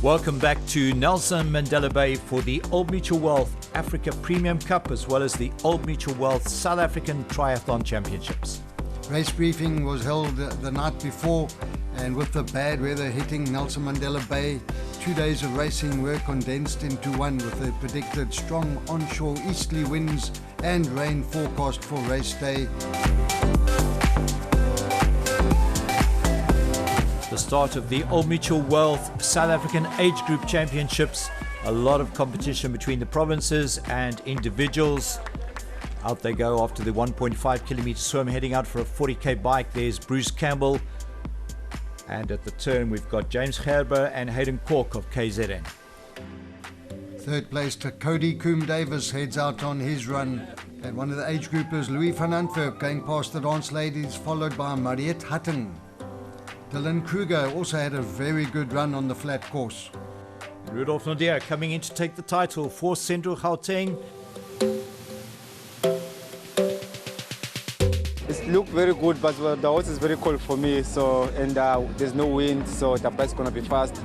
Welcome back to Nelson Mandela Bay for the Old Mutual Wealth Africa Premium Cup, as well as the Old Mutual Wealth South African Triathlon Championships. Race briefing was held the night before, and with the bad weather hitting Nelson Mandela Bay, 2 days of racing were condensed into one, with the predicted strong onshore easterly winds and rain forecast for race day. The start of the Old Mutual Wealth South African Age Group Championships. A lot of competition between the provinces and individuals. Out they go after the 1.5 kilometer swim, heading out for a 40k bike. There's Bruce Campbell. And at the turn, we've got James Gerber and Hayden Cork of KZN. Third place to Cody Coombe Davis heads out on his run. And one of the age groupers, Louis van Antwerp, going past the dance ladies, followed by Mariette Hutton. Dylan Kruger also had a very good run on the flat course. Rudolf Nadir coming in to take the title for Central Gauteng. It looked very good, but the horse is very cold for me. And there's no wind, so the bike's gonna be fast,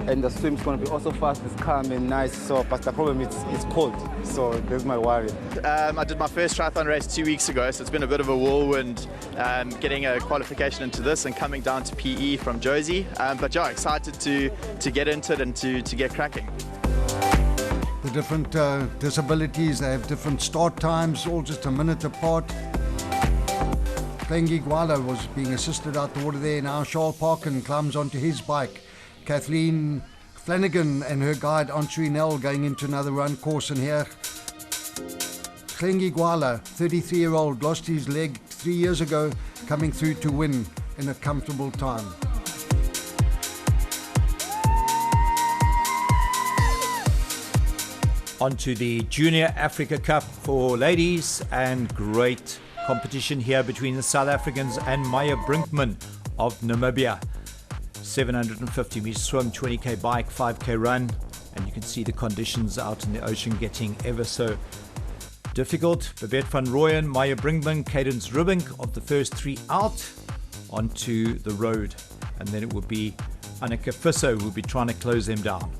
and the swim's gonna be also fast. It's calm and nice. But the problem is it's cold. So there's my worry. I did my first triathlon race 2 weeks ago, so it's been a bit of a whirlwind getting a qualification into this and coming down to PE from Josie. But yeah, excited to get into it and to get cracking. The different disabilities, they have different start times, all just a minute apart. Klengi Gwala was being assisted out the water there. Now Charles Parkin climbs onto his bike. Kathleen Flanagan and her guide Antri Nell going into another run course in here. Klengi Gwala, 33-year-old, lost his leg 3 years ago, coming through to win in a comfortable time. On to the Junior Africa Cup for ladies, and great competition here between the South Africans and Maya Brinkman of Namibia. 750 meter swim, 20k bike, 5k run, and you can see the conditions out in the ocean getting ever so difficult. Babette van Rooyen, Maya Brinkman, Cadence Rubink of the first three out onto the road, and then it will be Anneke Visser who will be trying to close them down.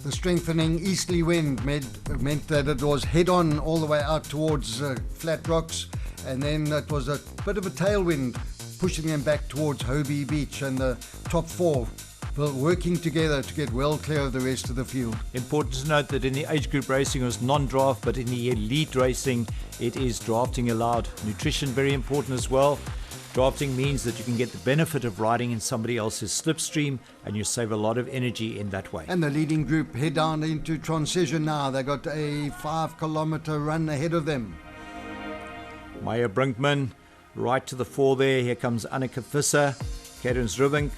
The strengthening easterly wind meant that it was head-on all the way out towards flat rocks, and then it was a bit of a tailwind pushing them back towards Hobie Beach, and the top four working together to get well clear of the rest of the field. Important to note that in the age group racing it was non-draft, but in the elite racing it is drafting allowed. Nutrition very important as well. Drafting means that you can get the benefit of riding in somebody else's slipstream, and you save a lot of energy in that way. And the leading group head down into transition now. They got a 5 kilometer run ahead of them. Maya Brinkman right to the fore there. Here comes Anneke Visser, Cadence Rubink.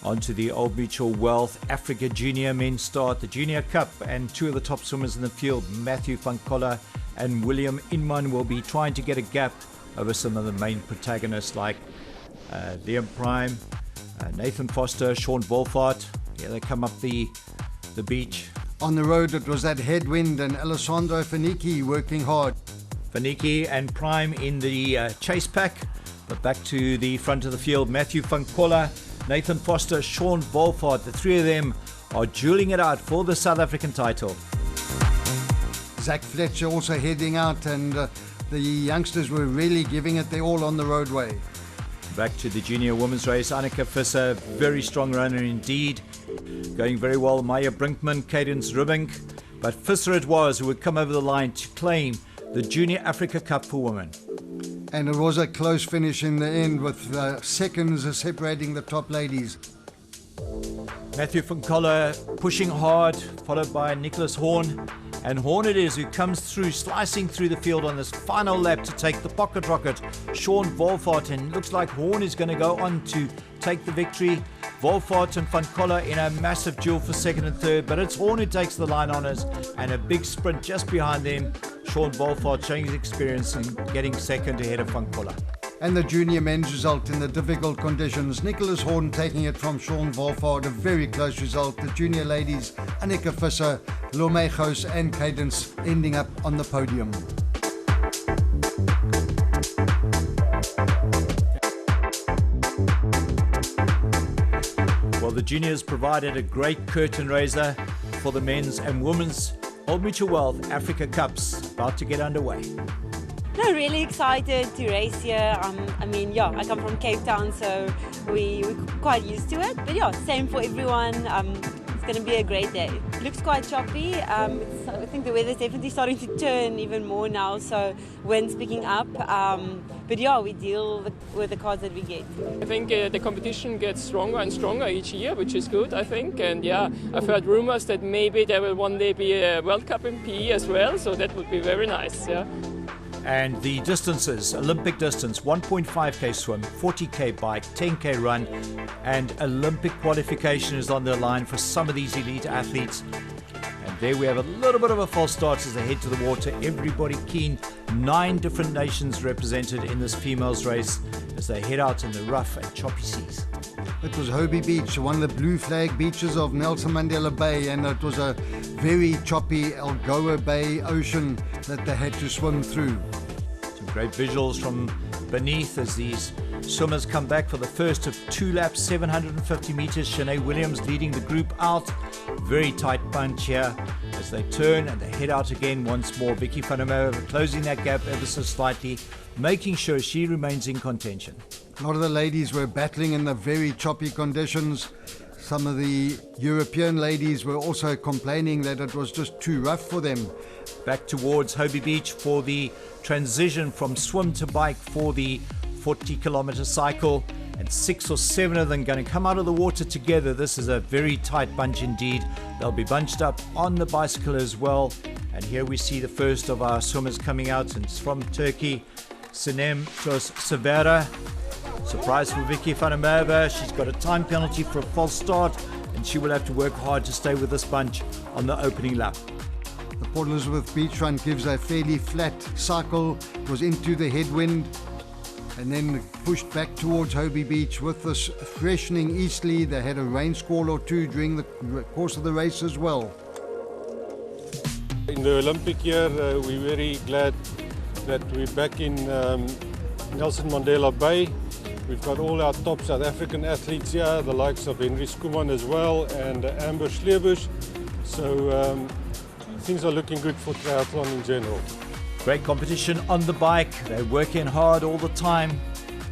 Onto the Old Mutual Wealth Africa Junior Men's Start, the Junior Cup, and two of the top swimmers in the field, Matthew van Coller and William Inman, will be trying to get a gap over some of the main protagonists like Liam Prime, Nathan Foster, Sean Wolfart. Here they come up the beach. On the road it was that headwind, and Alessandro Faniki working hard. Faniki and Prime in the chase pack, but back to the front of the field, Matthew van Coller, Nathan Foster, Sean Wolfart. The three of them are dueling it out for the South African title. Zach Fletcher also heading out, and the youngsters were really giving it their all on the roadway. Back to the junior women's race, Anneke Visser, very strong runner indeed, going very well. Maya Brinkman, Cadence Rubink, but Visser it was who would come over the line to claim the Junior Africa Cup for women. And it was a close finish in the end, with seconds separating the top ladies. Matthew van Coller pushing hard, followed by Nicholas Horn. And Horn it is who comes through, slicing through the field on this final lap to take the pocket rocket, Sean Wolfart. And looks like Horn is going to go on to take the victory. Wolfart and van Coller in a massive duel for second and third, but it's Horn who takes the line honours, and a big sprint just behind them. Sean Wolfart showing his experience and getting second ahead of van Coller. And the junior men's result in the difficult conditions, Nicholas Horn taking it from Sean Wolfart, a very close result. The junior ladies, Anneke Visser, Lome Gous and Cadence ending up on the podium. the juniors provided a great curtain raiser for the men's and women's Old Mutual Wealth Africa Cups about to get underway. No, really excited to race here. I come from Cape Town, so we're quite used to it. But yeah, same for everyone. It's going to be a great day. It looks quite choppy. I think the weather's definitely starting to turn even more now, so wind's picking up. But yeah, we deal with the cards that we get. I think the competition gets stronger and stronger each year, which is good, I think. And yeah, I've heard rumors that maybe there will one day be a World Cup in PE as well, so that would be very nice. Yeah. And the distances, Olympic distance, 1.5k swim, 40k bike, 10k run, and Olympic qualification is on the line for some of these elite athletes. And there we have a little bit of a false start as they head to the water. Everybody keen, 9 different nations represented in this females race as they head out in the rough and choppy seas. It was Hobie Beach, one of the blue flag beaches of Nelson Mandela Bay, and it was a very choppy Algoa Bay ocean that they had to swim through. Some great visuals from beneath as these swimmers come back for the first of 2 laps, 750 meters. Shanae Williams leading the group out. Very tight bunch here as they turn and they head out again once more. Vicky van der Merwe closing that gap ever so slightly, making sure she remains in contention. A lot of the ladies were battling in the very choppy conditions. Some of the European ladies were also complaining that it was just too rough for them. Back towards Hobie Beach for the transition from swim to bike for the 40-kilometer cycle, and 6 or 7 of them going to come out of the water together. This is a very tight bunch indeed. They'll be bunched up on the bicycle as well. And here we see the first of our swimmers coming out, and it's from Turkey, Sinem Severa. Surprise for Vicky van der Merwe. She's got a time penalty for a false start, and she will have to work hard to stay with this bunch on the opening lap. The Port Elizabeth Beach Run gives a fairly flat cycle. It was into the headwind and then pushed back towards Hobie Beach with this freshening easterly. They had a rain squall or two during the course of the race as well. In the Olympic year, we're very glad that we're back in Nelson Mandela Bay. We've got all our top South African athletes here, the likes of Henry Skuman as well, and Amber Schlebusch. So things are looking good for triathlon in general. Great competition on the bike. They're working hard all the time,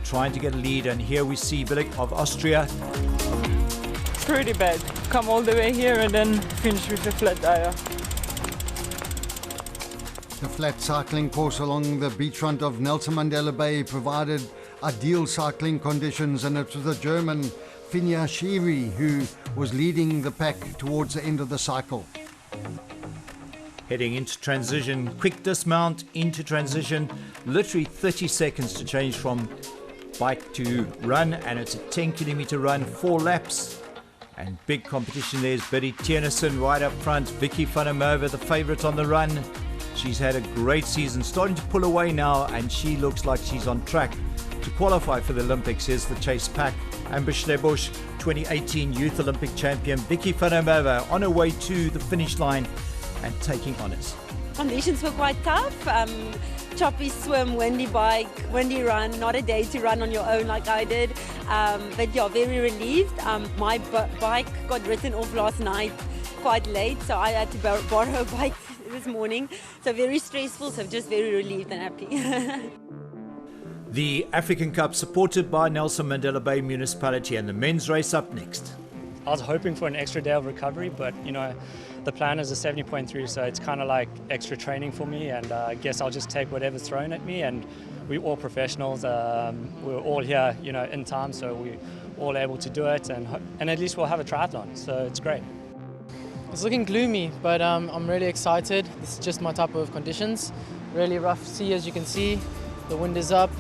trying to get a lead. And here we see Billig of Austria. Pretty bad. Come all the way here and then finish with a flat tire. The flat cycling course along the beachfront of Nelson Mandela Bay provided ideal cycling conditions, and it was the German Finja Schiri who was leading the pack towards the end of the cycle. Heading into transition, quick dismount into transition, literally 30 seconds to change from bike to run, and it's a 10-kilometer run, 4 laps. And big competition, there's Betty Tiernissen right up front, Vicky van der Merwe, the favourite on the run. She's had a great season, starting to pull away now, and she looks like she's on track to qualify for the Olympics. Here's the chase pack. Amber Schlebusch, 2018 Youth Olympic champion. Vicky van der Merwe on her way to the finish line and taking honours. Conditions were quite tough. Choppy swim, windy bike, windy run, not a day to run on your own like I did. But yeah, very relieved. My bike got written off last night quite late, so I had to borrow a bike this morning. So very stressful, so just very relieved and happy. The African Cup supported by Nelson Mandela Bay Municipality, and the men's race up next. I was hoping for an extra day of recovery, but you know, the plan is a 70.3, so it's kind of like extra training for me, and I guess I'll just take whatever's thrown at me. And we're all professionals. We're all here, you know, in time, so we're all able to do it, and at least we'll have a triathlon, so it's great. It's looking gloomy, but I'm really excited. This is just my type of conditions. Really rough sea, as you can see. The wind is up,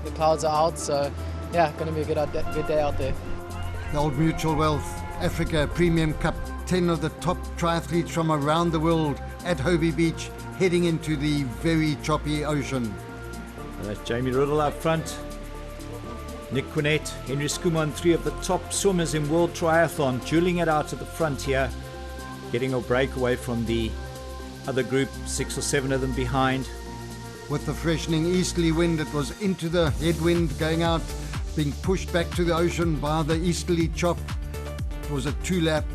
the clouds are out, so yeah, going to be a good day out there. The Old Mutual Wealth Africa Premium Cup, 10 of the top triathletes from around the world at Hobie Beach, heading into the very choppy ocean. And that's Jamie Riddle up front, Nick Quinnett, Henry Skuman, 3 of the top swimmers in World Triathlon, dueling it out at the front here, getting a break away from the other group, 6 or 7 of them behind. With the freshening easterly wind, it was into the headwind, going out, being pushed back to the ocean by the easterly chop. It was a 2-lap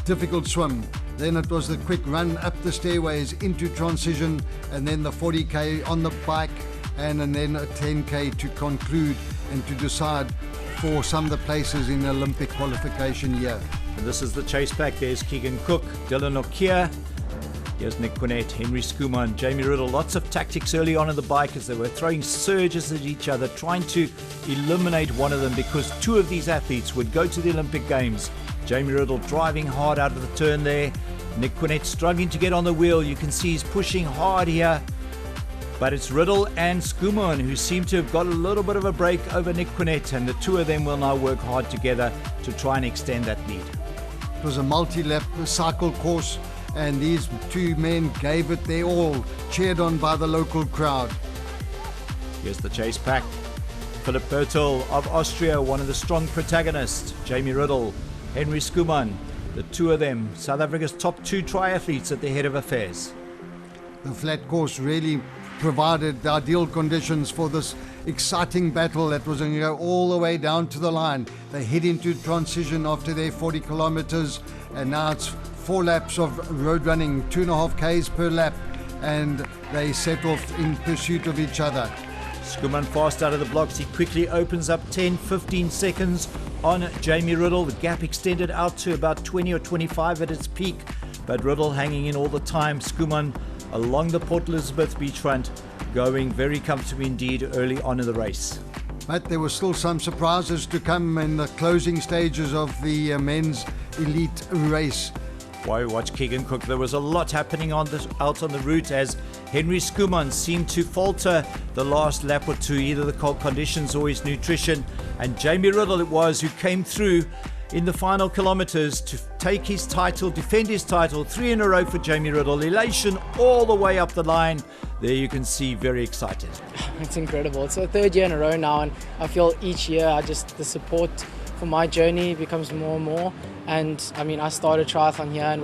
difficult swim. Then it was the quick run up the stairways into transition, and then the 40k on the bike, and then a 10k to conclude and to decide for some of the places in the Olympic qualification year. And this is the chase pack. There's Keegan Cook, Dylan O'Keefe. Here's Nick Quinnett, Henry Skuman, Jamie Riddle. Lots of tactics early on in the bike as they were throwing surges at each other, trying to eliminate one of them because two of these athletes would go to the Olympic Games. Jamie Riddle driving hard out of the turn there. Nick Quinnett struggling to get on the wheel. You can see he's pushing hard here. But it's Riddle and Skuman who seem to have got a little bit of a break over Nick Quinnett, and the two of them will now work hard together to try and extend that lead. It was a multi-lap cycle course, and these two men gave it their all, cheered on by the local crowd. Here's the chase pack. Philip Bertel of Austria, one of the strong protagonists. Jamie Riddle, Henry Skuman, the two of them, South Africa's top two triathletes at the head of affairs. The flat course really provided the ideal conditions for this exciting battle that was going to go all the way down to the line. They head into transition after their 40 kilometers, and now it's 4 laps of road running, 2.5 Ks per lap, and they set off in pursuit of each other. Skuman fast out of the blocks. He quickly opens up 10-15 seconds on Jamie Riddle. The gap extended out to about 20 or 25 at its peak, but Riddle hanging in all the time. Skuman along the Port Elizabeth beachfront, going very comfortably indeed early on in the race. But there were still some surprises to come in the closing stages of the men's elite race. Why watch Keegan Cook? There was a lot happening out on the route as Henry Skuman seemed to falter the last lap or two, either the cold conditions or his nutrition. And Jamie Riddle it was who came through in the final kilometers to take his title, defend his title. 3 in a row for Jamie Riddle. Elation all the way up the line. There you can see, very excited. It's incredible. It's the 3rd year in a row now, and I feel each year the support for my journey becomes more and more. And I mean, I started triathlon here, and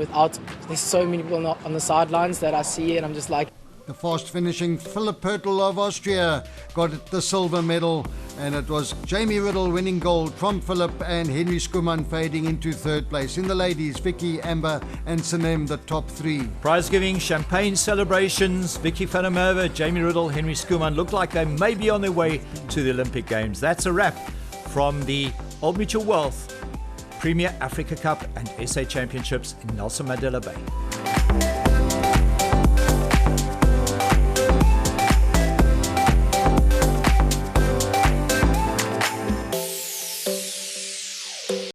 there's so many people on the sidelines that I see, and I'm just like. The fast finishing Philip Bertel of Austria got the silver medal, and it was Jamie Riddle winning gold from Philip and Henry Skuman fading into 3rd place. In the ladies, Vicky, Amber and Sanem, the top 3. Prize giving, champagne celebrations. Vicky Fanamova, Jamie Riddle, Henry Skuman look like they may be on their way to the Olympic Games. That's a wrap from the Old Mutual Wealth Premier Africa Cup and SA Championships in Nelson Mandela Bay.